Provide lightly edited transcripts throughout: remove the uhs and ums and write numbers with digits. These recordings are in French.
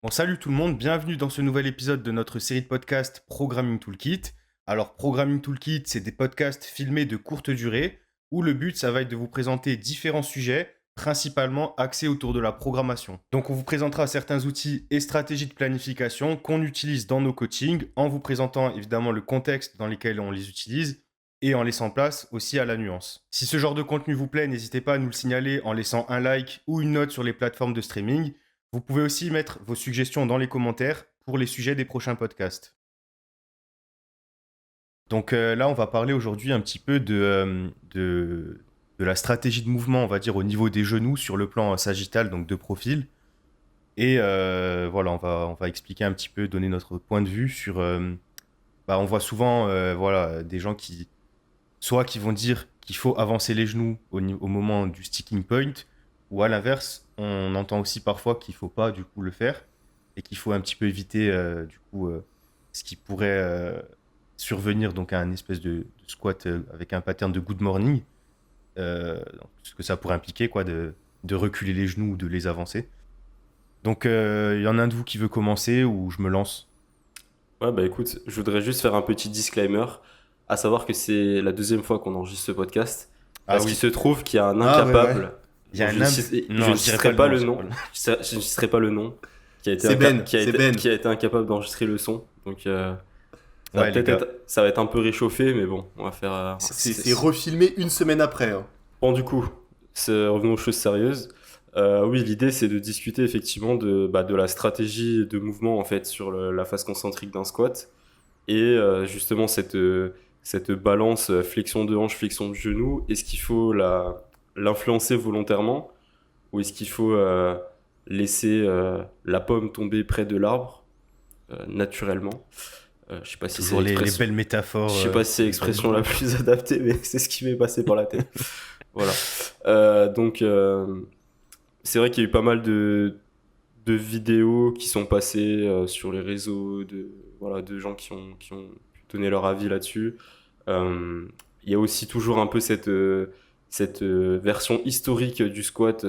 Bon, salut tout le monde, bienvenue dans ce nouvel épisode de notre série de podcasts Programming Toolkit. Alors, Programming Toolkit, c'est des podcasts filmés de courte durée où le but, ça va être de vous présenter différents sujets, principalement axés autour de la programmation. Donc, on vous présentera certains outils et stratégies de planification qu'on utilise dans nos coachings en vous présentant évidemment le contexte dans lequel on les utilise et en laissant place aussi à la nuance. Si ce genre de contenu vous plaît, n'hésitez pas à nous le signaler en laissant un like ou une note sur les plateformes de streaming. Vous pouvez aussi mettre vos suggestions dans les commentaires pour les sujets des prochains podcasts. Donc là, on va parler aujourd'hui un petit peu de la stratégie de mouvement, on va dire, au niveau des genoux sur le plan sagittal, donc de profil. Et voilà, on va expliquer un petit peu, donner notre point de vue sur... on voit souvent voilà, des gens qui vont dire qu'il faut avancer les genoux au moment du sticking point, ou à l'inverse, on entend aussi parfois qu'il ne faut pas du coup le faire, et qu'il faut un petit peu éviter ce qui pourrait survenir donc à un espèce de squat avec un pattern de good morning, donc, ce que ça pourrait impliquer quoi, de reculer les genoux ou de les avancer. Donc il y en a un de vous qui veut commencer ou je me lance? Ouais, bah écoute, je voudrais juste faire un petit disclaimer, à savoir que c'est la deuxième fois qu'on enregistre ce podcast, Ah parce qu'il oui. se trouve qu'il y a un Ah ouais, ouais. incapable, Il y dont a je un ne, imb... je Non, ne je dirais pas citerai le pas nom, le je dirais pas nom, le nom. je ne citerai pas le nom, C'est Ben, c'est Ben. qui a été incapable d'enregistrer le son, donc Ouais les gars, ça va être un peu réchauffé, mais bon, on va faire... C'est refilmé une semaine après, hein. Bon, du coup, revenons aux choses sérieuses. Oui, l'idée c'est de discuter effectivement de la stratégie de mouvement en fait sur la phase concentrique d'un squat et justement cette balance flexion de hanche, flexion de genou. Est-ce qu'il faut l'influencer volontairement ou est-ce qu'il faut laisser la pomme tomber près de l'arbre naturellement? Je sais pas si c'est toujours les l'expression, belles je métaphores sais pas si c'est de Ben. l'expression la plus adaptée, mais c'est ce qui m'est passé par la tête. Voilà. Donc, c'est vrai qu'il y a eu pas mal de vidéos qui sont passées sur les réseaux, voilà, de gens qui ont pu donner leur avis là-dessus. Euh, il y a aussi toujours un peu cette version historique du squat.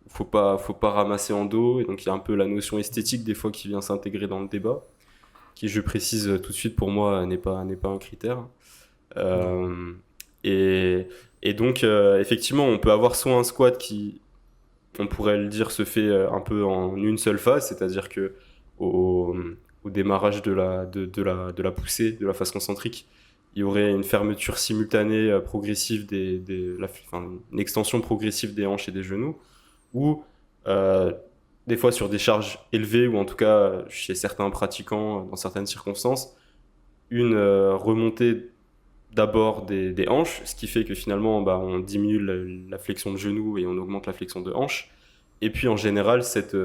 Faut pas ramasser en dos. Et donc, il y a un peu la notion esthétique des fois qui vient s'intégrer dans le débat, qui, je précise tout de suite, pour moi, n'est pas un critère. Non. Euh, et, et donc, effectivement, on peut avoir soit un squat qui, on pourrait le dire, se fait un peu en une seule phase, c'est-à-dire que au, au démarrage de la poussée, de la phase concentrique, il y aurait une fermeture simultanée progressive enfin, une extension progressive des hanches et des genoux, ou euh, des fois sur des charges élevées, ou en tout cas chez certains pratiquants, dans certaines circonstances, une remontée d'abord des hanches, ce qui fait que finalement bah, on diminue la flexion de genou et on augmente la flexion de hanche. Et puis en général, cette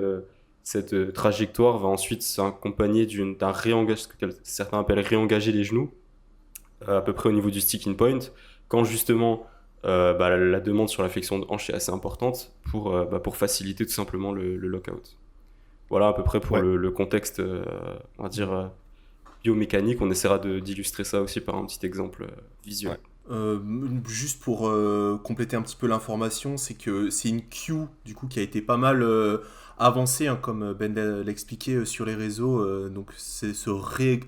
trajectoire va ensuite s'accompagner d'un réengagement, ce que certains appellent réengager les genoux, à peu près au niveau du sticking point, quand justement la demande sur la flexion de hanche est assez importante pour faciliter tout simplement le lockout. Voilà à peu près pour Ouais. le contexte, on va dire, biomécanique. On essaiera d'illustrer ça aussi par un petit exemple visuel. Ouais. Euh, Juste pour compléter un petit peu l'information, c'est que c'est une queue du coup qui a été pas mal avancée, hein, comme Ben l'a expliqué sur les réseaux. Donc c'est ce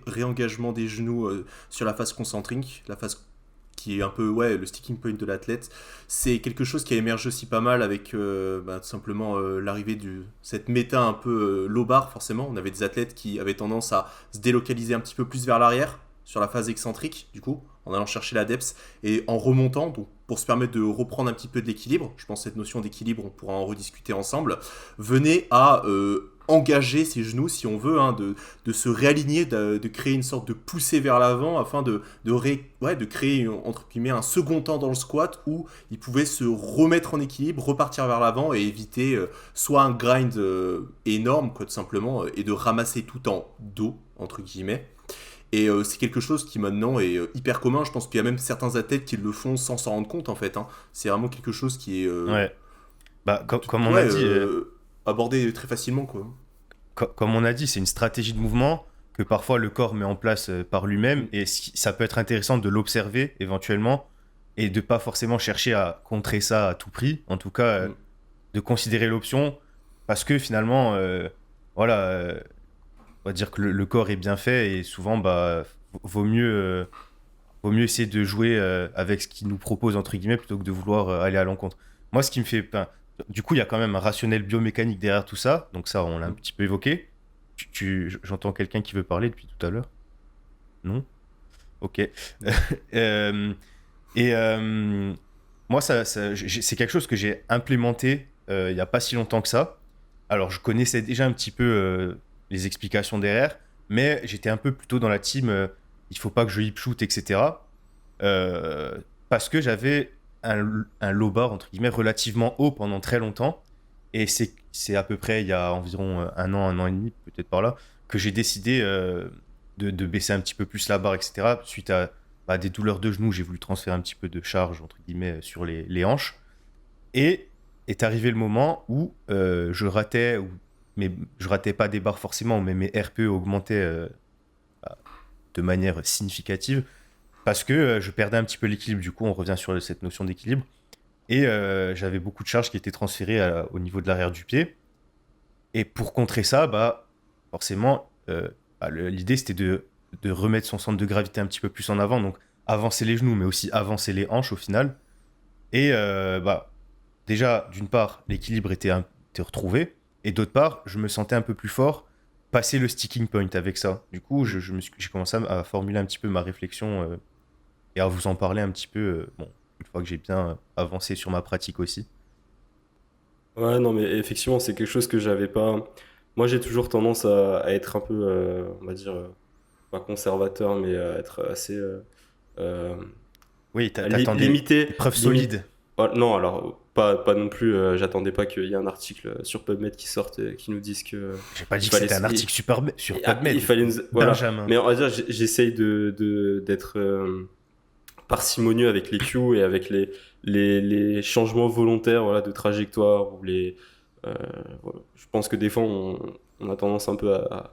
réengagement des genoux sur la phase concentrique, la phase qui est un peu ouais le sticking point de l'athlète. C'est quelque chose qui a émergé aussi pas mal avec tout simplement l'arrivée de cette méta un peu low bar. Forcément, on avait des athlètes qui avaient tendance à se délocaliser un petit peu plus vers l'arrière sur la phase excentrique du coup en allant chercher la depth et en remontant, donc pour se permettre de reprendre un petit peu de l'équilibre, je pense que cette notion d'équilibre, on pourra en rediscuter ensemble, venez à engager ses genoux, si on veut, hein, de se réaligner, de créer une sorte de poussée vers l'avant afin de créer, entre guillemets, un second temps dans le squat où il pouvait se remettre en équilibre, repartir vers l'avant et éviter soit un grind énorme, quoi, tout simplement, et de ramasser tout en dos, entre guillemets. Et c'est quelque chose qui maintenant est hyper commun. Je pense qu'il y a même certains athlètes qui le font sans s'en rendre compte en fait, hein. C'est vraiment quelque chose qui est Ouais. Comme on a ouais, dit, abordé très facilement quoi. comme on a dit, c'est une stratégie de mouvement que parfois le corps met en place par lui-même Mm. et ça peut être intéressant de l'observer éventuellement et de pas forcément chercher à contrer ça à tout prix. En tout cas, Mm. de considérer l'option parce que finalement, voilà, on va dire que le corps est bien fait et souvent, bah, vaut mieux, vaut mieux essayer de jouer avec ce qu'il nous propose, entre guillemets, plutôt que de vouloir aller à l'encontre. Moi, ce qui me fait. Ben, du coup, il y a quand même un rationnel biomécanique derrière tout ça, donc ça, on l'a un petit peu évoqué. J'entends quelqu'un qui veut parler depuis tout à l'heure. Non? Ok. Euh, et moi, c'est quelque chose que j'ai implémenté il n'y a pas si longtemps que ça. Alors, je connaissais déjà un petit peu les explications derrière, mais j'étais un peu plutôt dans la team il faut pas que je hip shoot, etc. Parce que j'avais un low bar, entre guillemets, relativement haut pendant très longtemps. Et c'est à peu près il y a environ un an et demi, peut-être par là, que j'ai décidé de baisser un petit peu plus la barre, etc. Suite à bah, des douleurs de genoux, j'ai voulu transférer un petit peu de charge, entre guillemets, sur les hanches. Et est arrivé le moment où je ratais, mais je ratais pas des barres forcément, mais mes RPE augmentaient de manière significative parce que je perdais un petit peu l'équilibre. Du coup, on revient sur cette notion d'équilibre. Et j'avais beaucoup de charges qui étaient transférées au niveau de l'arrière du pied. Et pour contrer ça, bah, forcément, bah, l'idée c'était de remettre son centre de gravité un petit peu plus en avant. Donc avancer les genoux, mais aussi avancer les hanches au final. Et bah, déjà, d'une part, l'équilibre était retrouvé. Et d'autre part, je me sentais un peu plus fort passer le sticking point avec ça. Du coup, j'ai commencé à formuler un petit peu ma réflexion et à vous en parler un petit peu, bon, une fois que j'ai bien avancé sur ma pratique aussi. Ouais, non, mais effectivement, c'est quelque chose que j'avais pas. Moi, j'ai toujours tendance à être un peu, on va dire, pas conservateur, mais à être assez euh, Oui, t'attends limité. des preuves solides. Non, alors, pas non plus, j'attendais pas qu'il y ait un article sur PubMed qui sorte et qui nous dise que J'ai pas dit il que fallait. c'était un article sur Il PubMed. fallait voilà. Benjamin. Mais on va dire, j'essaye d'être parcimonieux avec les cues et avec les changements volontaires, voilà, de trajectoire ou euh, voilà. Je pense que des fois on a tendance un peu à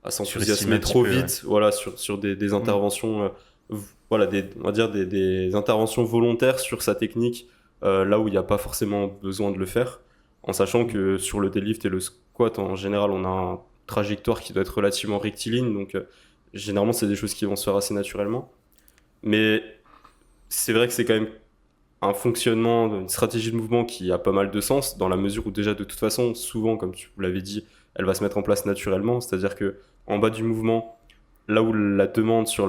Surestimer un s'enthousiasmer petit trop peu, ouais. vite, voilà, sur des Mm. interventions, voilà, on va dire des interventions volontaires sur sa technique, là où il n'y a pas forcément besoin de le faire, en sachant que sur le deadlift et le squat en général on a une trajectoire qui doit être relativement rectiligne, donc généralement c'est des choses qui vont se faire assez naturellement. Mais c'est vrai que c'est quand même un fonctionnement, une stratégie de mouvement qui a pas mal de sens, dans la mesure où déjà de toute façon, souvent, comme tu l'avais dit, elle va se mettre en place naturellement, c'est-à-dire que en bas du mouvement, là où la demande sur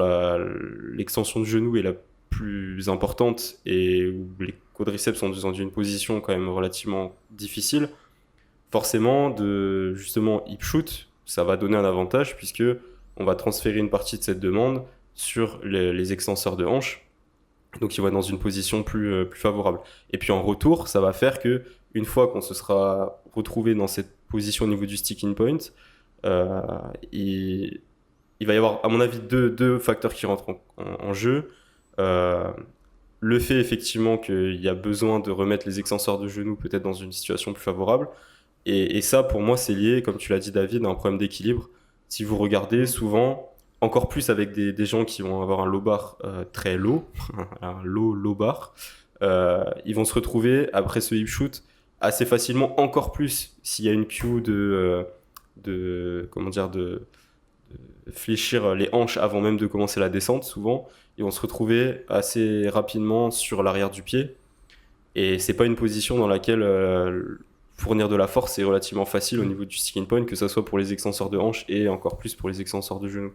l'extension du genou est la plus importante et où les quadriceps sont dans une position quand même relativement difficile, forcément, de justement hip shoot, ça va donner un avantage puisque on va transférer une partie de cette demande sur les extenseurs de hanche, donc il va être dans une position plus favorable. Et puis en retour, ça va faire que une fois qu'on se sera retrouvé dans cette position au niveau du sticking point, euh, il, il va y avoir, à mon avis, deux facteurs qui rentrent en jeu. Euh, le fait effectivement qu'il y a besoin de remettre les extenseurs de genoux peut-être dans une situation plus favorable. Et ça, pour moi, c'est lié, comme tu l'as dit, David, à un problème d'équilibre. Si vous regardez souvent, encore plus avec des gens qui vont avoir un low bar très low, un low bar, ils vont se retrouver après ce hip shoot assez facilement, encore plus s'il y a une cue comment dire, de fléchir les hanches avant même de commencer la descente, souvent, ils vont se retrouver assez rapidement sur l'arrière du pied. Et c'est pas une position dans laquelle fournir de la force est relativement facile au niveau du sticking point, que ce soit pour les extenseurs de hanches et encore plus pour les extenseurs de genoux.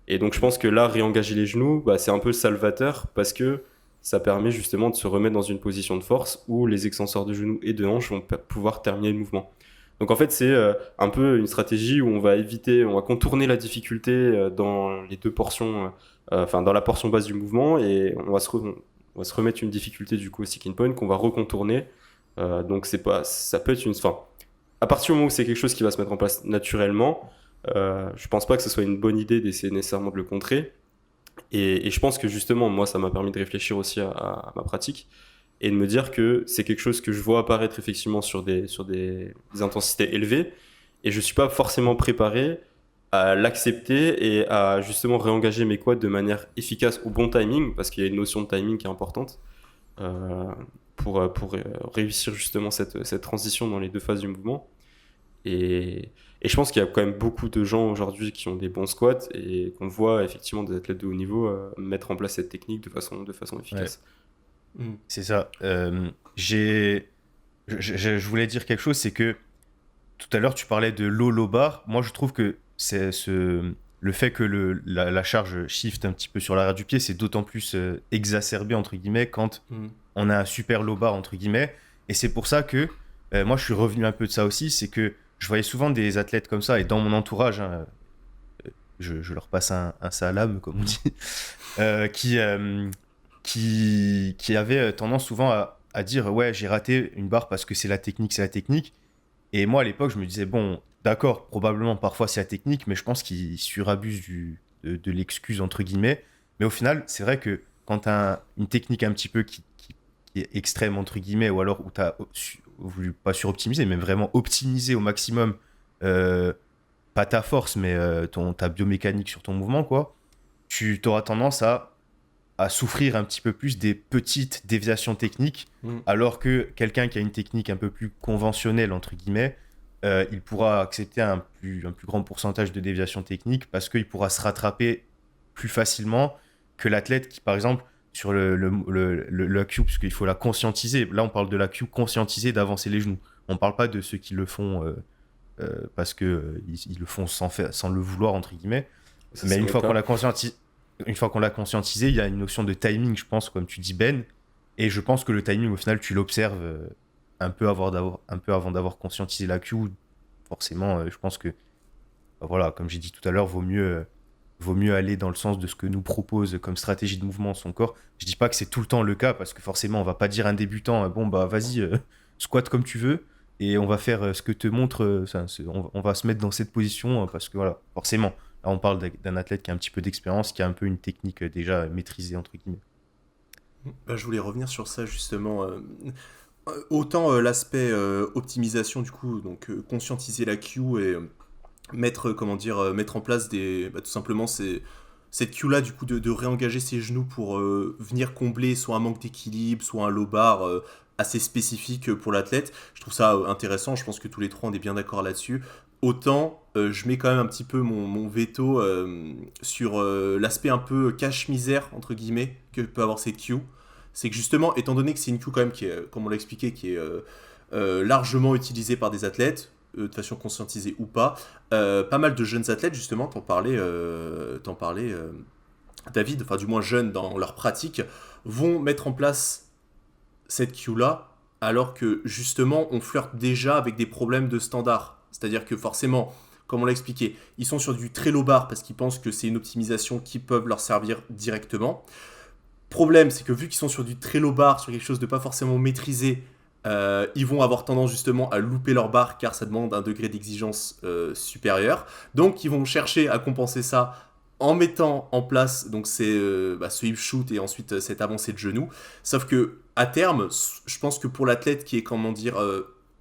Et donc je pense que là, réengager les genoux, bah, c'est un peu salvateur parce que ça permet justement de se remettre dans une position de force où les extenseurs de genoux et de hanches vont pouvoir terminer le mouvement. Donc en fait, c'est un peu une stratégie où on va contourner la difficulté dans les deux portions, enfin dans la portion basse du mouvement, et on va se remettre une difficulté du coup au sticking point qu'on va recontourner. Donc c'est pas, ça peut être enfin, à partir du moment où c'est quelque chose qui va se mettre en place naturellement, je pense pas que ce soit une bonne idée d'essayer nécessairement de le contrer. Et je pense que justement, moi, ça m'a permis de réfléchir aussi à ma pratique et de me dire que c'est quelque chose que je vois apparaître effectivement sur des intensités élevées et je suis pas forcément préparé à l'accepter et à justement réengager mes quads de manière efficace au bon timing, parce qu'il y a une notion de timing qui est importante euh, pour réussir justement cette transition dans les deux phases du mouvement. Et, Et je pense qu'il y a quand même beaucoup de gens aujourd'hui qui ont des bons squats et qu'on voit effectivement des athlètes de haut niveau mettre en place cette technique de façon Ouais, efficace. c'est ça. Je voulais dire quelque chose, c'est que tout à l'heure, tu parlais de low bar. Moi, je trouve que le fait que la charge shift un petit peu sur l'arrière du pied, c'est d'autant plus exacerbé, entre guillemets, quand Mm. on a un super low bar, entre guillemets. Et c'est pour ça que moi, je suis revenu un peu de ça aussi. C'est que je voyais souvent des athlètes comme ça, et dans mon entourage, hein, je leur passe un salam, comme on dit, euh, qui, euh, qui avaient tendance souvent à dire, ouais, j'ai raté une barre parce que c'est la technique, c'est la technique. Et moi, à l'époque, je me disais, bon, d'accord, probablement parfois c'est la technique, mais je pense qu'ils surabusent de l'excuse, entre guillemets. Mais au final, c'est vrai que quand tu as une technique un petit peu qui est extrême, entre guillemets, ou alors où tu as voulu pas suroptimiser, mais vraiment optimiser au maximum, euh, pas ta force, mais ta biomécanique sur ton mouvement, quoi, tu auras tendance à souffrir un petit peu plus des petites déviations techniques, Mm. alors que quelqu'un qui a une technique un peu plus conventionnelle, entre guillemets, il pourra accepter un plus grand pourcentage de déviations techniques parce qu'il pourra se rattraper plus facilement que l'athlète qui, par exemple, sur la Q, parce qu'il faut la conscientiser. Là, on parle de la Q conscientiser d'avancer les genoux. On ne parle pas de ceux qui le font parce que ils le font sans le vouloir, entre guillemets. Ça, Mais c'est une mon fois qu'on cas. l'a une fois qu'on l'a conscientisé, il y a une notion de timing, je pense, comme tu dis, Ben. Et je pense que le timing, au final, tu l'observes un peu avant d'avoir conscientisé la Q. Forcément, je pense que, bah voilà, comme j'ai dit tout à l'heure, vaut mieux aller dans le sens de ce que nous propose comme stratégie de mouvement son corps. Je dis pas que c'est tout le temps le cas, parce que forcément, on va pas dire à un débutant, bon, bah vas-y, squat comme tu veux, et on va faire ce que te montre, on va se mettre dans cette position, parce que voilà, forcément. Là, on parle d'un athlète qui a un petit peu d'expérience, qui a un peu une technique déjà maîtrisée, entre guillemets. Bah, je voulais revenir sur ça justement. Autant l'aspect optimisation du coup, donc conscientiser la Q et mettre, comment dire, mettre en place tout simplement cette Q là du coup de réengager ses genoux pour venir combler soit un manque d'équilibre, soit un low bar assez spécifique pour l'athlète. Je trouve ça intéressant, je pense que tous les trois on est bien d'accord là-dessus. Autant je mets quand même un petit peu mon veto sur l'aspect un peu cache-misère entre guillemets que peut avoir cette Q. C'est que justement, étant donné que c'est une Q quand même qui est, comme on l'a expliqué, qui est largement utilisée par des athlètes, de façon conscientisée ou pas, pas mal de jeunes athlètes, justement, David, enfin du moins jeunes dans leur pratique, vont mettre en place cette Q-là, alors que justement, on flirte déjà avec des problèmes de standard. C'est-à-dire que forcément, comme on l'a expliqué, ils sont sur du très low bar parce qu'ils pensent que c'est une optimisation qui peut leur servir directement. Problème, c'est que vu qu'ils sont sur du très low bar, sur quelque chose de pas forcément maîtrisé, ils vont avoir tendance justement à louper leur barre car ça demande un degré d'exigence supérieur. Donc ils vont chercher à compenser ça en mettant en place donc ce hip shoot et ensuite cette avancée de genou. Sauf que à terme, je pense que pour l'athlète qui est comment dire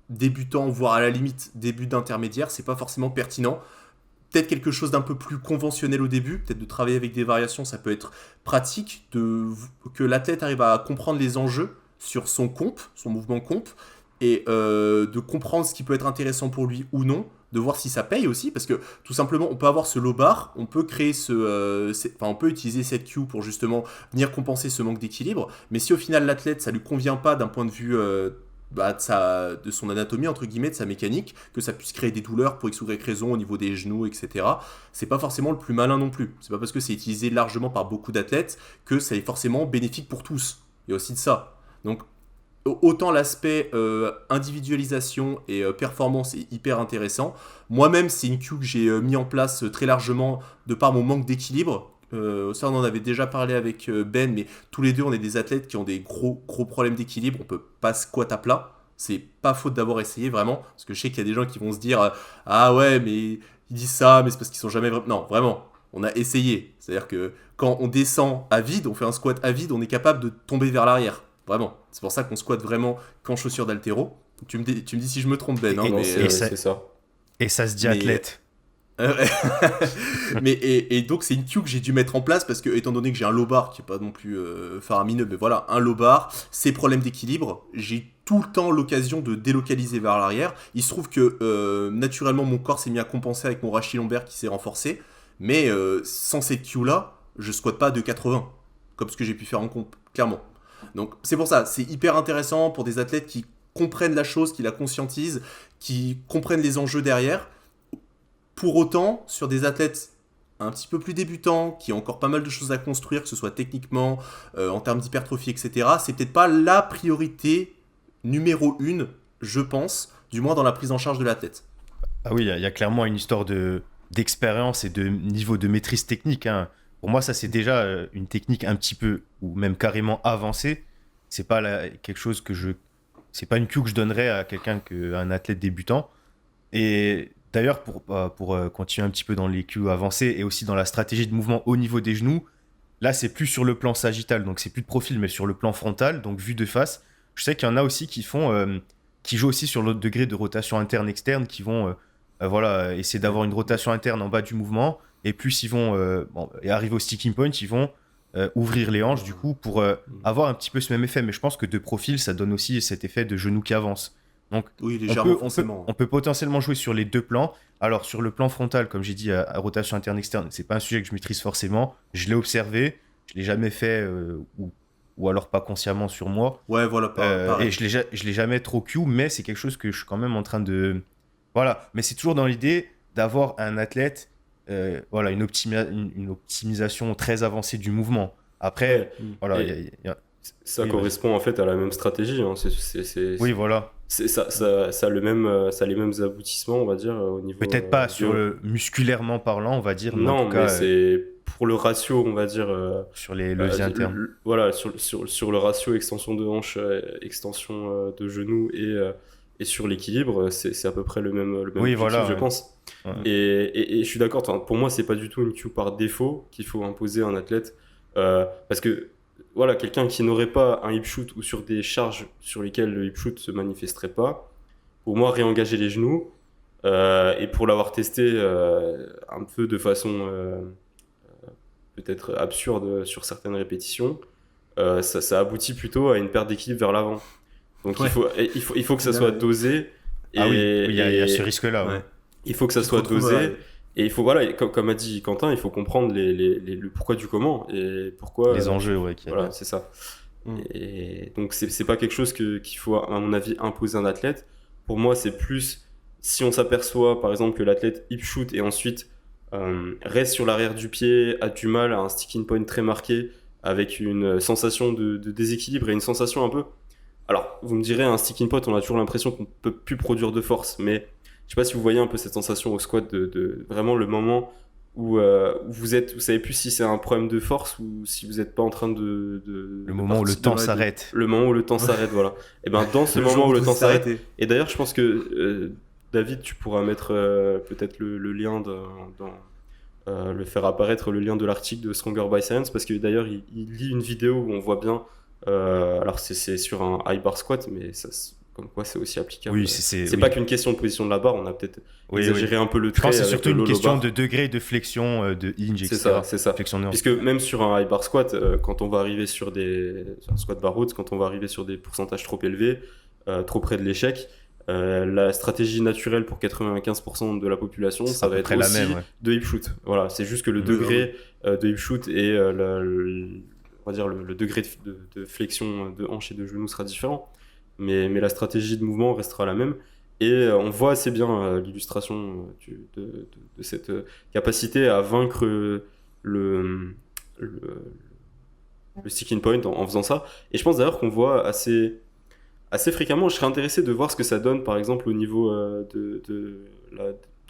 débutant, voire à la limite début d'intermédiaire, c'est pas forcément pertinent. Peut-être quelque chose d'un peu plus conventionnel au début, peut-être de travailler avec des variations, ça peut être pratique, que l'athlète arrive à comprendre les enjeux sur son mouvement comp, et de comprendre ce qui peut être intéressant pour lui ou non, de voir si ça paye aussi, parce que tout simplement, on peut avoir ce low bar, on peut créer on peut utiliser cette Q pour justement venir compenser ce manque d'équilibre, mais si au final l'athlète, ça lui convient pas d'un point de vue de son anatomie, entre guillemets, de sa mécanique, que ça puisse créer des douleurs pour X ou Y raison au niveau des genoux, etc. C'est pas forcément le plus malin non plus. C'est pas parce que c'est utilisé largement par beaucoup d'athlètes que ça est forcément bénéfique pour tous. Il y a aussi de ça. Donc, autant l'aspect individualisation et performance est hyper intéressant. Moi-même, c'est une Q que j'ai mis en place très largement de par mon manque d'équilibre. Ça, on en avait déjà parlé avec Ben, mais tous les deux, on est des athlètes qui ont des gros, gros problèmes d'équilibre. On peut pas squat à plat. C'est pas faute d'avoir essayé vraiment, parce que je sais qu'il y a des gens qui vont se dire ah ouais, mais ils disent ça, mais c'est parce qu'ils sont jamais vraiment. Non, vraiment, on a essayé. C'est-à-dire que quand on descend à vide, on fait un squat à vide, on est capable de tomber vers l'arrière. Vraiment. C'est pour ça qu'on squatte vraiment qu'en chaussures d'haltéro. Tu me dis si je me trompe, Ben, hein, Et, Non, mais, et ça, c'est ça. et ça se dit mais athlète. euh, et donc c'est une queue que j'ai dû mettre en place parce que étant donné que j'ai un low bar qui est pas non plus faramineux, mais voilà, un low bar, ces problèmes d'équilibre, j'ai tout le temps l'occasion de délocaliser vers l'arrière. Il se trouve que naturellement mon corps s'est mis à compenser avec mon rachis lombaire qui s'est renforcé, mais sans cette cue là, je squatte pas de 80, comme ce que j'ai pu faire en comp, clairement. Donc c'est pour ça, c'est hyper intéressant pour des athlètes qui comprennent la chose, qui la conscientisent, qui comprennent les enjeux derrière. Pour autant, sur des athlètes un petit peu plus débutants, qui ont encore pas mal de choses à construire, que ce soit techniquement, en termes d'hypertrophie, etc., c'est peut-être pas la priorité numéro 1, je pense, du moins dans la prise en charge de l'athlète. Ah oui, il y a clairement une histoire d'expérience et de niveau de maîtrise technique, hein. Pour moi, ça, c'est déjà une technique un petit peu, ou même carrément avancée. C'est pas quelque chose c'est pas une cue que je donnerais à à un athlète débutant. Et d'ailleurs, pour continuer un petit peu dans les cues avancées et aussi dans la stratégie de mouvement au niveau des genoux, là, c'est plus sur le plan sagittal, donc c'est plus de profil, mais sur le plan frontal, donc vue de face. Je sais qu'il y en a aussi qui jouent aussi sur le degré de rotation interne-externe, qui vont voilà, essayer d'avoir une rotation interne en bas du mouvement. Et plus ils vont et arriver au sticking point, ils vont ouvrir les hanches du coup pour avoir un petit peu ce même effet. Mais je pense que de profil, ça donne aussi cet effet de genou qui avance. Donc oui, légèrement, on peut potentiellement jouer sur les deux plans. Alors sur le plan frontal, comme j'ai dit, à rotation interne-externe, c'est pas un sujet que je maîtrise forcément. Je l'ai observé, je l'ai jamais fait ou alors pas consciemment sur moi. Ouais, voilà, et je l'ai jamais trop Q, mais c'est quelque chose que je suis quand même en train de... Voilà, mais c'est toujours dans l'idée d'avoir un athlète, voilà, une optimisation très avancée du mouvement. Après, voilà, ça correspond en fait à la même stratégie, hein. Oui, voilà. Ça a les mêmes aboutissements, on va dire, au niveau... Peut-être pas musculairement parlant, on va dire. Mais non, en tout cas, mais c'est pour le ratio, on va dire... sur les leviers internes. Voilà, sur le ratio extension de hanche, extension de genou et sur l'équilibre, c'est à peu près le même oui, objectif, voilà, je pense. Ouais. Et je suis d'accord, pour moi, c'est pas du tout une cue par défaut qu'il faut imposer à un athlète. Parce que, voilà, quelqu'un qui n'aurait pas un hip shoot ou sur des charges sur lesquelles le hip shoot se manifesterait pas, pour moi, réengager les genoux, et pour l'avoir testé un peu de façon peut-être absurde sur certaines répétitions, ça aboutit plutôt à une perte d'équilibre vers l'avant. Donc Ouais. il faut que ça soit dosé. Ah oui, il y a ce risque-là. Ouais. Il faut que ça soit dosé. Et il faut, voilà, comme a dit Quentin, il faut comprendre le pourquoi du comment et pourquoi. Les enjeux, ouais. Voilà, c'est ça. Et donc, c'est pas quelque chose qu'il faut, à mon avis, imposer à un athlète. Pour moi, c'est plus si on s'aperçoit, par exemple, que l'athlète hip shoot et ensuite reste sur l'arrière du pied, a du mal à un sticking point très marqué, avec une sensation de déséquilibre et une sensation un peu. Alors, vous me direz, un sticking point, on a toujours l'impression qu'on peut plus produire de force, mais je sais pas si vous voyez un peu cette sensation au squat de vraiment le moment où vous savez plus si c'est un problème de force ou si vous n'êtes pas en train le moment où le temps s'arrête. Le moment où le temps s'arrête, voilà. Et ben dans ce moment où le temps s'arrête. Et d'ailleurs, je pense que David, tu pourras mettre peut-être le lien le faire apparaître le lien de l'article de Stronger by Science, parce que d'ailleurs il lit une vidéo où on voit bien. Alors c'est sur un high bar squat, mais ça, comme quoi c'est aussi applicable. Oui, c'est pas qu'une question de position de la barre, on a peut-être exagéré un peu le trait. Je pense que c'est surtout une question de degré de flexion, de hinge, etc. C'est ça. Puisque même sur un high bar squat, quand on va arriver sur un squat bar haute, quand on va arriver sur des pourcentages trop élevés, trop près de l'échec, la stratégie naturelle pour 95% de la population, ça va être aussi la même, de hip shoot. Voilà, c'est juste que le degré de hip shoot et on va dire le degré de flexion de hanche et de genou sera différent, mais la stratégie de mouvement restera la même. Et on voit assez bien l'illustration de cette capacité à vaincre le sticking point en faisant ça. Et je pense d'ailleurs qu'on voit assez fréquemment. Je serais intéressé de voir ce que ça donne, par exemple, au niveau de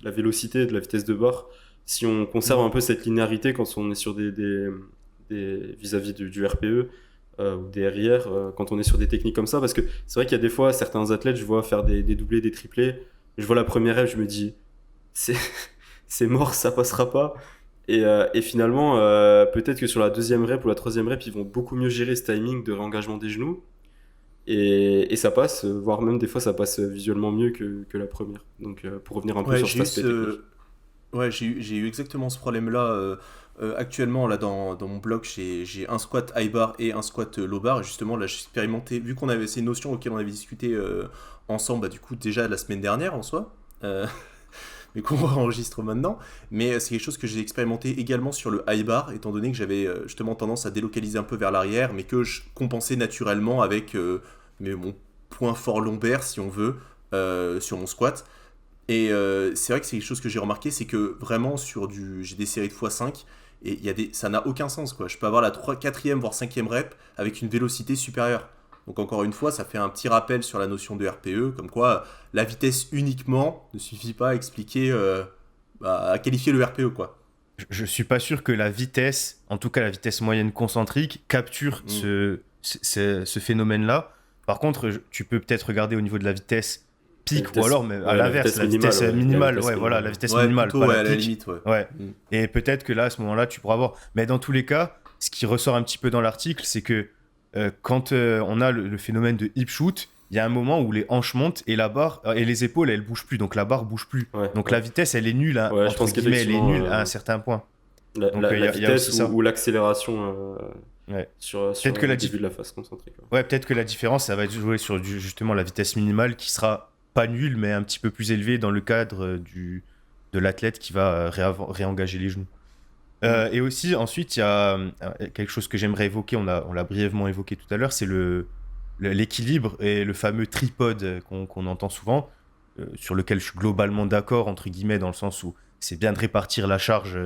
la vélocité, de la vitesse de barre, si on conserve un peu cette linéarité quand on est sur des vis-à-vis du RPE ou des RIR, quand on est sur des techniques comme ça, parce que c'est vrai qu'il y a des fois certains athlètes, je vois faire des doublés, des triplés, je vois la première rep, je me dis c'est mort, ça passera pas, et finalement peut-être que sur la deuxième rep ou la troisième rep, ils vont beaucoup mieux gérer ce timing de réengagement des genoux, et ça passe, voire même des fois ça passe visuellement mieux que la première. Donc pour revenir un peu sur cet aspect technique. Ouais, j'ai eu exactement ce problème-là actuellement, là, dans mon blog, j'ai un squat high bar et un squat low bar. Et justement, là, j'ai expérimenté, vu qu'on avait ces notions auxquelles on avait discuté ensemble, bah, du coup, déjà la semaine dernière en soi. Mais qu'on enregistre maintenant. Mais c'est quelque chose que j'ai expérimenté également sur le high bar, étant donné que j'avais justement tendance à délocaliser un peu vers l'arrière, mais que je compensais naturellement avec mon point fort lombaire, si on veut, sur mon squat. Et c'est vrai que c'est quelque chose que j'ai remarqué, c'est que vraiment j'ai des séries de x5, et ça n'a aucun sens, quoi. Je peux avoir la 4e voire 5e rep avec une vélocité supérieure. Donc encore une fois, ça fait un petit rappel sur la notion de RPE, comme quoi la vitesse uniquement ne suffit pas à expliquer, à qualifier le RPE, quoi. Je suis pas sûr que la vitesse, en tout cas la vitesse moyenne concentrique, capture ce phénomène-là. Par contre, tu peux peut-être regarder au niveau de la vitesse pic, ou alors mais à l'inverse, la vitesse minimale. Ouais, voilà, la vitesse minimale, plutôt, pas à la la pic. limite, ouais. Ouais. Et peut-être que là, à ce moment-là, tu pourras voir. Mais dans tous les cas, ce qui ressort un petit peu dans l'article, c'est que quand on a le phénomène de hip shoot, il y a un moment où les hanches montent et la barre et les épaules, elles bougent plus, donc la barre bouge plus. Ouais, Donc ouais. la vitesse, elle est nulle, hein, Ouais, je entre pense guillemets, elle est qu'effectivement, nulle à un certain point. La Donc, y a vitesse aussi ça. ou l'accélération Ouais. sur Peut-être que le la début de la phase concentrique. Ouais. Ouais, peut-être que la différence, ça va être jouer sur justement la vitesse minimale qui sera pas nulle, mais un petit peu plus élevée dans le cadre de l'athlète qui va réengager les genoux. Et aussi, ensuite, il y a quelque chose que j'aimerais évoquer, on l'a brièvement évoqué tout à l'heure, c'est l'équilibre et le fameux tripode qu'on entend souvent, sur lequel je suis globalement d'accord, entre guillemets, dans le sens où c'est bien de répartir la charge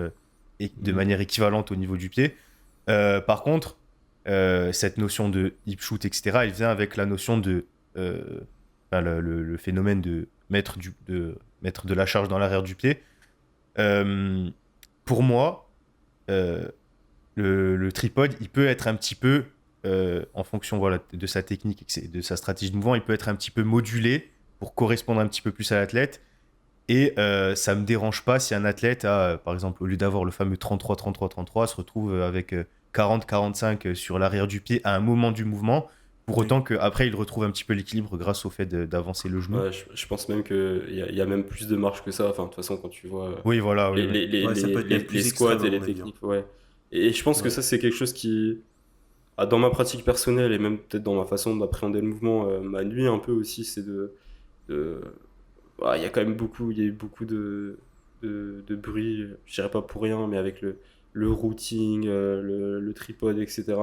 de manière équivalente au niveau du pied. Par contre, cette notion de hip shoot, etc., elle vient avec la notion de le phénomène de mettre de la charge dans l'arrière du pied. Pour moi, le tripode, il peut être un petit peu, en fonction de sa technique et de sa stratégie de mouvement, il peut être un petit peu modulé pour correspondre un petit peu plus à l'athlète. Et ça me dérange pas si un athlète a, par exemple, au lieu d'avoir le fameux 33-33-33, se retrouve avec 40-45 sur l'arrière du pied à un moment du mouvement, pour autant qu'après il retrouve un petit peu l'équilibre grâce au fait d'avancer le genou. Ouais, je pense même qu'il y a même plus de marge que ça. Enfin, de toute façon, quand tu vois Oui, voilà. Oui, ça peut être même plus les squats extrême, et à les mon avis, techniques. Ouais. Et je pense que ça, c'est quelque chose qui, dans ma pratique personnelle et même peut-être dans ma façon d'appréhender le mouvement, m'a nuit un peu aussi. C'est il y a quand même il y a eu beaucoup de bruit, je dirais pas pour rien, mais avec le routing, le tripode, etc.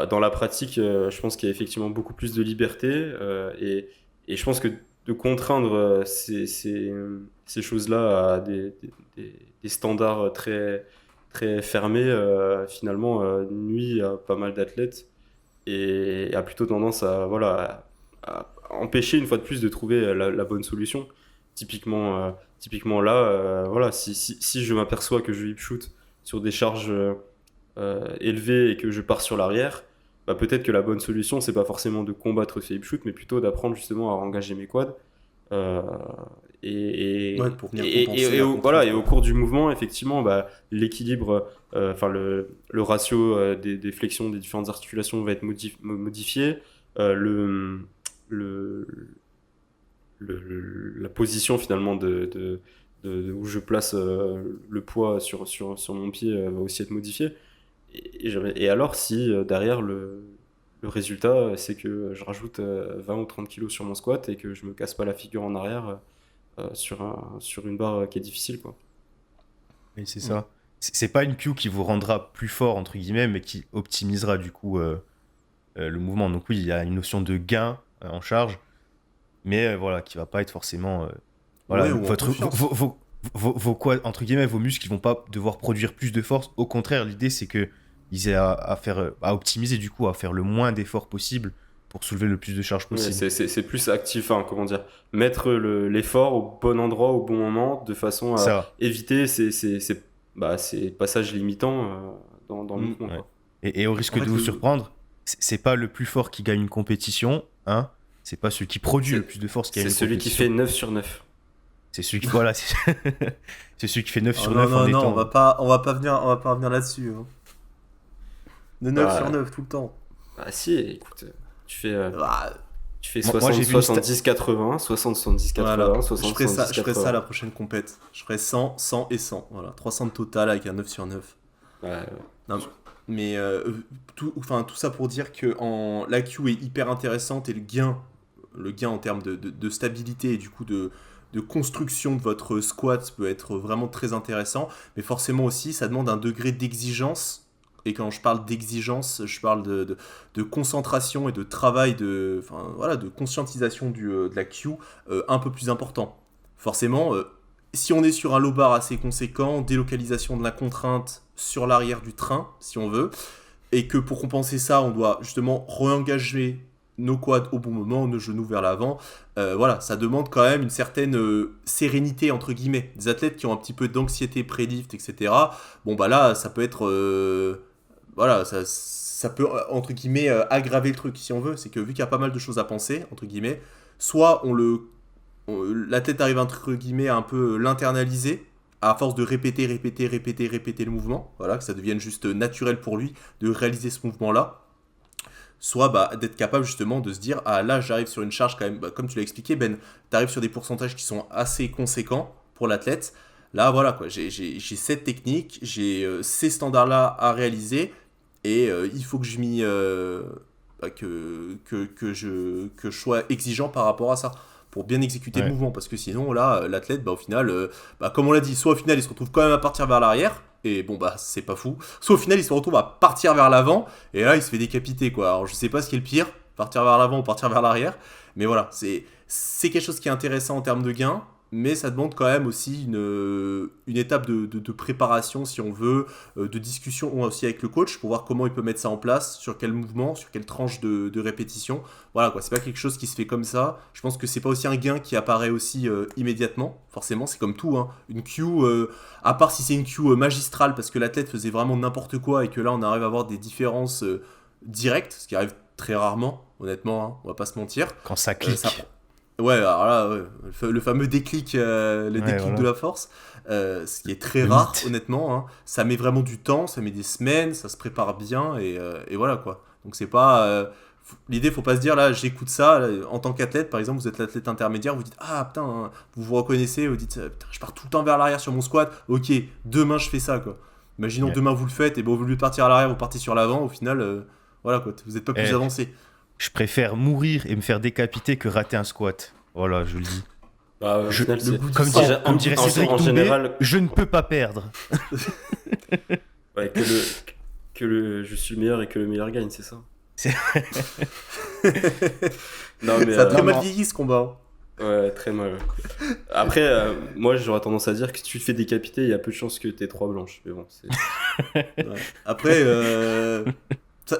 Dans la pratique, je pense qu'il y a effectivement beaucoup plus de liberté et je pense que de contraindre ces choses-là à des standards très, très fermés, finalement, nuit à pas mal d'athlètes et a plutôt tendance à empêcher une fois de plus de trouver la bonne solution. Typiquement là, si je m'aperçois que je hip shoot sur des charges élevées et que je pars sur l'arrière, bah peut-être que la bonne solution, c'est pas forcément de combattre ce hip shoot, mais plutôt d'apprendre justement à engager mes quads. Pour venir compenser la Voilà, et au cours du mouvement, effectivement, bah, l'équilibre, le ratio des flexions des différentes articulations va être modifié. La position finalement où je place le poids sur mon pied va aussi être modifiée. Et alors si derrière le résultat c'est que je rajoute 20 ou 30 kilos sur mon squat et que je me casse pas la figure en arrière sur une barre qui est difficile, quoi. Oui, c'est ça. C'est pas une cue qui vous rendra plus fort, entre guillemets, mais qui optimisera du coup le mouvement. Donc oui, il y a une notion de gain en charge, mais voilà, qui va pas être forcément vos quads, entre guillemets, vos muscles, ils vont pas devoir produire plus de force. Au contraire, l'idée c'est que ils aient à optimiser, du coup, à faire le moins d'efforts possible pour soulever le plus de charge possible. Ouais, c'est plus actif, hein, comment dire, mettre l'effort au bon endroit au bon moment de façon à éviter ces passages limitants dans le mouvement, quoi. Et au risque de vous surprendre, c'est pas le plus fort qui gagne une compétition, hein. C'est pas celui qui produit le plus de force qui gagne une compétition. C'est celui qui fait 9 sur 9. C'est celui qui, voilà, c'est celui qui fait 9 sur 9 en étant... Non, on va pas venir là-dessus. Hein. De 9 sur 9 tout le temps. Ah si, écoute, tu Tu fais Moi, j'ai 60, vu une 70, 80, 60, 70, Voilà, 80, 60, je ferai 70, ça à 80. la prochaine compète. Je ferai 100, 100 et 100. Voilà, 300 de total avec un 9 sur 9. Ouais, Non, mais tout ça pour dire que la queue est hyper intéressante et le gain en termes de stabilité et du coup de construction de votre squat peut être vraiment très intéressant. Mais forcément aussi, ça demande un degré d'exigence. Et quand je parle d'exigence, je parle de concentration et de travail, de conscientisation de la queue un peu plus important. Forcément, si on est sur un low bar assez conséquent, délocalisation de la contrainte sur l'arrière du train, si on veut, et que pour compenser ça, on doit justement re-engager nos quads au bon moment, nos genoux vers l'avant. Voilà, ça demande quand même une certaine sérénité, entre guillemets. Des athlètes qui ont un petit peu d'anxiété pré-lift, etc. Bon, bah là, ça peut être... voilà, ça peut, entre guillemets, aggraver le truc, si on veut. C'est que vu qu'il y a pas mal de choses à penser, entre guillemets, soit l'athlète arrive, entre guillemets, à un peu l'internaliser, à force de répéter le mouvement, voilà, que ça devienne juste naturel pour lui de réaliser ce mouvement-là. Soit d'être capable justement de se dire, ah là j'arrive sur une charge quand même, comme tu l'as expliqué Ben, tu arrives sur des pourcentages qui sont assez conséquents pour l'athlète. Là voilà quoi, j'ai cette technique, j'ai ces standards-là à réaliser et il faut que je sois exigeant par rapport à ça pour bien exécuter le Ouais. mouvement parce que sinon là l'athlète au final comme on l'a dit, soit au final il se retrouve quand même à partir vers l'arrière et bon c'est pas fou, soit au final il se retrouve à partir vers l'avant et là il se fait décapiter quoi. Alors je sais pas ce qui est le pire, partir vers l'avant ou partir vers l'arrière, mais voilà, c'est quelque chose qui est intéressant en termes de gains, mais ça demande quand même aussi une étape de préparation, si on veut, de discussion aussi avec le coach pour voir comment il peut mettre ça en place, sur quel mouvement, sur quelle tranche de répétition. Voilà quoi, c'est pas quelque chose qui se fait comme ça. Je pense que c'est pas aussi un gain qui apparaît aussi immédiatement. Forcément, c'est comme tout, hein. Une cue, à part si c'est une cue magistrale parce que l'athlète faisait vraiment n'importe quoi et que là on arrive à avoir des différences directes, ce qui arrive très rarement, honnêtement, hein, on va pas se mentir. Quand ça clique. Ouais, alors là, ouais, le fameux déclic, le Ouais, déclic voilà. de la force, ce qui est très Le rare, mythe. honnêtement, hein. Ça met vraiment du temps, ça met des semaines, ça se prépare bien, et voilà quoi. Donc c'est pas. L'idée, faut pas se dire là, j'écoute ça, là, en tant qu'athlète, par exemple, vous êtes l'athlète intermédiaire, vous dites, ah putain, hein, vous vous reconnaissez, vous dites, putain, je pars tout le temps vers l'arrière sur mon squat, ok, demain je fais ça quoi. Imaginons Ouais. demain vous le faites, et bon, au lieu de partir à l'arrière, vous partez sur l'avant, au final, voilà quoi, vous n'êtes pas plus Eh, avancé. je préfère mourir et me faire décapiter que rater un squat. Voilà, je le dis. Bah, au Je- final, Le goût du Comme, sang. comme dirait Cédric en Doumbé, général, je ne peux pas perdre. ouais, je suis le meilleur et que le meilleur gagne, c'est ça. C'est- Non, mais Ça a très non, mal non. vieilli ce combat. ouais, très mal. Après, moi, j'aurais tendance à dire que si tu te fais décapiter, il y a peu de chances que t'aies 3 blanches. Mais bon, c'est. Ouais. Après,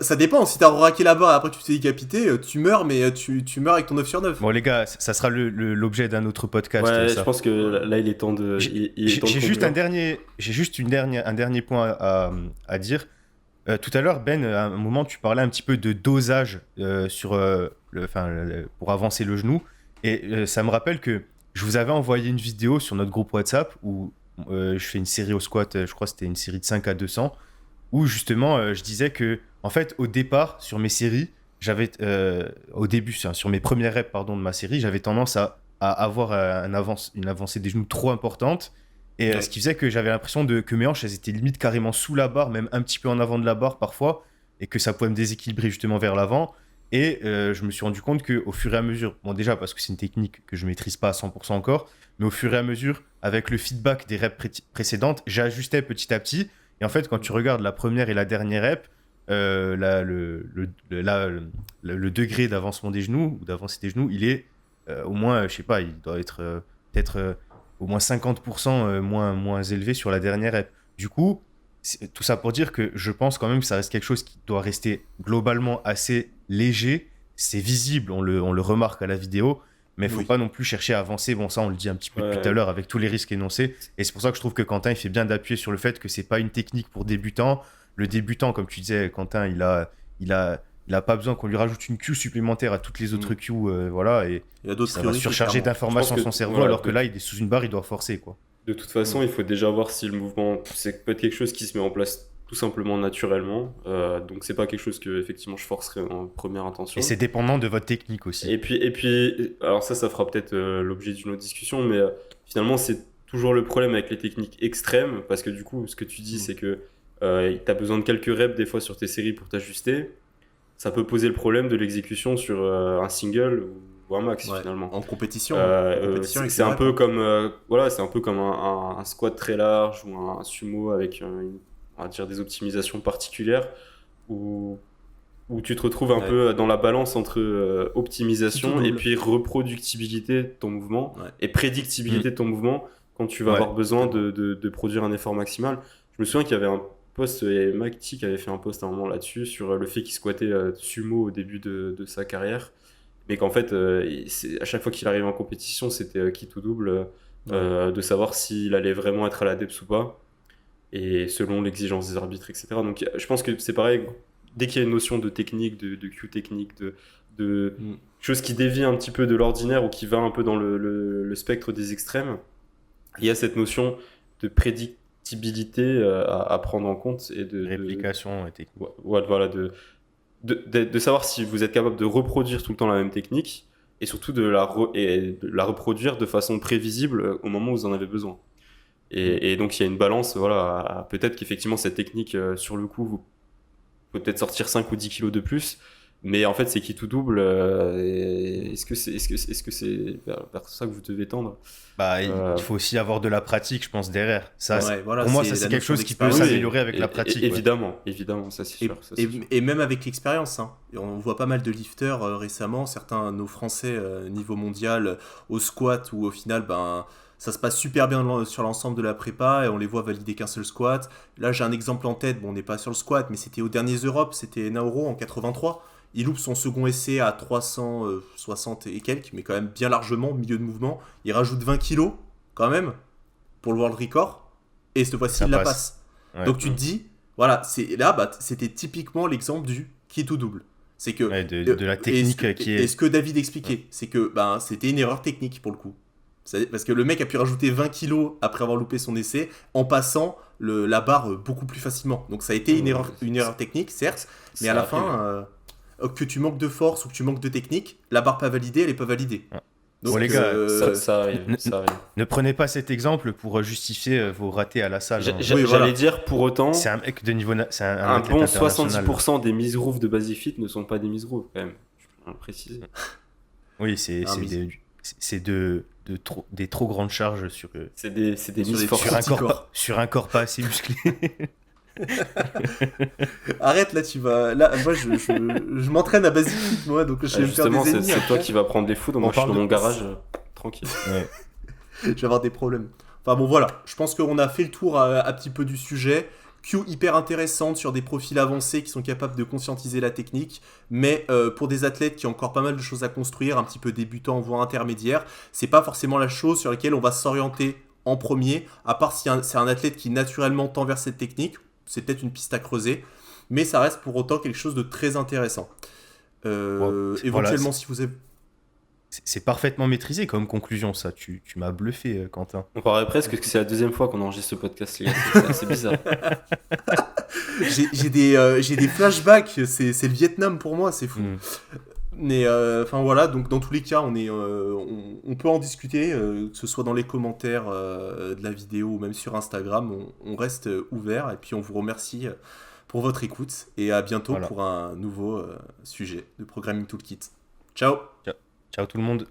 ça dépend. Si t'as raqué la barre et après tu te fais décapiter, tu meurs, mais tu meurs avec ton 9 sur 9. Bon, les gars, ça sera l'objet d'un autre podcast. Ouais, ça. je pense que là, il est temps de. Il est temps de J'ai juste conclure. un dernier point à dire. Tout à l'heure, Ben, à un moment, tu parlais un petit peu de dosage pour avancer le genou. Et ça me rappelle que je vous avais envoyé une vidéo sur notre groupe WhatsApp où je fais une série au squat, je crois que c'était une série de 5 à 200, où justement, je disais que, en fait, au départ, sur mes séries, au début, sur mes premières reps, pardon, de ma série, j'avais tendance à avoir une avancée des genoux trop importante. Et Ouais. ce qui faisait que j'avais l'impression que mes hanches, elles étaient limite carrément sous la barre, même un petit peu en avant de la barre parfois, et que ça pouvait me déséquilibrer justement vers l'avant. Et je me suis rendu compte qu'au fur et à mesure, bon déjà parce que c'est une technique que je maîtrise pas à 100% encore, mais au fur et à mesure, avec le feedback des reps précédentes, j'ajustais petit à petit. Et en fait, quand tu regardes la première et la dernière rep, le degré d'avancement des genoux, ou d'avancée des genoux, il est au moins, je sais pas, il doit être peut-être au moins 50% moins élevé sur la dernière rep. Du coup, tout ça pour dire que je pense quand même que ça reste quelque chose qui doit rester globalement assez léger. C'est visible, on le remarque à la vidéo, mais il ne faut Oui. pas non plus chercher à avancer. Bon, ça, on le dit un petit peu Ouais. depuis tout à l'heure avec tous les risques énoncés. Et c'est pour ça que je trouve que Quentin, il fait bien d'appuyer sur le fait que c'est pas une technique pour débutants. Le débutant, comme tu disais, Quentin, il a pas besoin qu'on lui rajoute une queue supplémentaire à toutes les autres queues, voilà, et Il y a d'autres ça va priorités, surcharger clairement. d'informations Je pense son que- cerveau, voilà, alors que là, il est sous une barre, il doit forcer, quoi. De toute façon, il faut déjà voir si le mouvement, c'est peut-être quelque chose qui se met en place tout simplement naturellement. Donc c'est pas quelque chose que effectivement je forcerai en première intention. Et c'est dépendant de votre technique aussi. Et puis, alors ça fera peut-être l'objet d'une autre discussion, mais finalement c'est toujours le problème avec les techniques extrêmes, parce que du coup ce que tu dis c'est que tu as besoin de quelques reps des fois sur tes séries pour t'ajuster. Ça peut poser le problème de l'exécution sur un single ou un max finalement. En compétition. C'est un peu comme voilà, c'est un peu comme un squat très large ou un sumo avec on va dire des optimisations particulières où tu te retrouves un peu dans la balance entre optimisation et puis reproductibilité de ton mouvement et prédictibilité de ton mouvement quand tu vas avoir besoin de produire un effort maximal. Je me souviens qu'il y avait un post, et Mike qui avait fait un post à un moment là-dessus sur le fait qu'il squattait sumo au début de sa carrière, mais qu'en fait, à chaque fois qu'il arrivait en compétition, c'était kit ou double de savoir s'il allait vraiment être à la depth ou pas, et selon l'exigence des arbitres, etc. Donc je pense que c'est pareil, dès qu'il y a une notion de technique, de cue technique, de choses qui dévient un petit peu de l'ordinaire ou qui va un peu dans le spectre des extrêmes, il y a cette notion de prédictibilité à prendre en compte et de réplication et technique. Voilà, de savoir si vous êtes capable de reproduire tout le temps la même technique et surtout de la reproduire de façon prévisible au moment où vous en avez besoin. Et donc il y a une balance, voilà, peut-être qu'effectivement cette technique sur le coup vous pouvez peut-être sortir 5 ou 10 kilos de plus, mais en fait c'est qui tout double. Est-ce que c'est vers ça que vous devez tendre? Il faut aussi avoir de la pratique, je pense, derrière. Ça, voilà, pour moi, ça c'est quelque chose qui peut s'améliorer avec la pratique. Évidemment, ça c'est sûr. Et même avec l'expérience. Hein. On voit pas mal de lifters récemment, certains nos Français niveau mondial au squat où au final, ça se passe super bien sur l'ensemble de la prépa et on les voit valider qu'un seul squat. Là, j'ai un exemple en tête, on n'est pas sur le squat, mais c'était aux derniers Europes, c'était Naoro en 83. Il loupe son second essai à 360 et quelques, mais quand même bien largement, au milieu de mouvement. Il rajoute 20 kilos, quand même, pour le world record. Et cette fois-ci, il la passe. Ouais. Donc tu te dis, voilà, c'était typiquement l'exemple du kit ou double. C'est que de la technique et ce que David expliquait, c'est que c'était une erreur technique pour le coup. Parce que le mec a pu rajouter 20 kilos après avoir loupé son essai en passant la barre beaucoup plus facilement. Donc ça a été une erreur technique, certes, mais à la fin... que tu manques de force ou que tu manques de technique, la barre pas validée, elle est pas validée. Donc, les gars, ça arrive. Ne prenez pas cet exemple pour justifier vos ratés à la salle. J'allais dire, pour autant, c'est un mec de niveau, c'est un bon 70% des mises roofs de Basifit ne sont pas des mises roofs quand même. Je peux le préciser. Oui, c'est des trop grandes charges sur. C'est des mises fortes sur un corps pas assez musclé. Arrête là, tu vas. Là, moi je m'entraîne à Basifit, moi, donc je vais me faire des ennemis. C'est toi qui vas prendre des foudres, moi je suis dans mon garage tranquille. Ouais. Je vais avoir des problèmes. Enfin bon, voilà, je pense qu'on a fait le tour un petit peu du sujet. Q hyper intéressante sur des profils avancés qui sont capables de conscientiser la technique, mais pour des athlètes qui ont encore pas mal de choses à construire, un petit peu débutants voire intermédiaires, c'est pas forcément la chose sur laquelle on va s'orienter en premier, à part si c'est un athlète qui naturellement tend vers cette technique. C'est peut-être une piste à creuser, mais ça reste pour autant quelque chose de très intéressant. Éventuellement, si vous avez... C'est parfaitement maîtrisé comme conclusion, ça. Tu m'as bluffé, Quentin. On paraît presque que c'est la deuxième fois qu'on enregistre ce podcast, les gars. C'est bizarre. J'ai des flashbacks. C'est le Vietnam pour moi, c'est fou. Mais enfin voilà, donc dans tous les cas, on peut en discuter, que ce soit dans les commentaires de la vidéo ou même sur Instagram, on reste ouvert et puis on vous remercie pour votre écoute et à bientôt pour un nouveau sujet de Programming Toolkit. Ciao. Ciao tout le monde.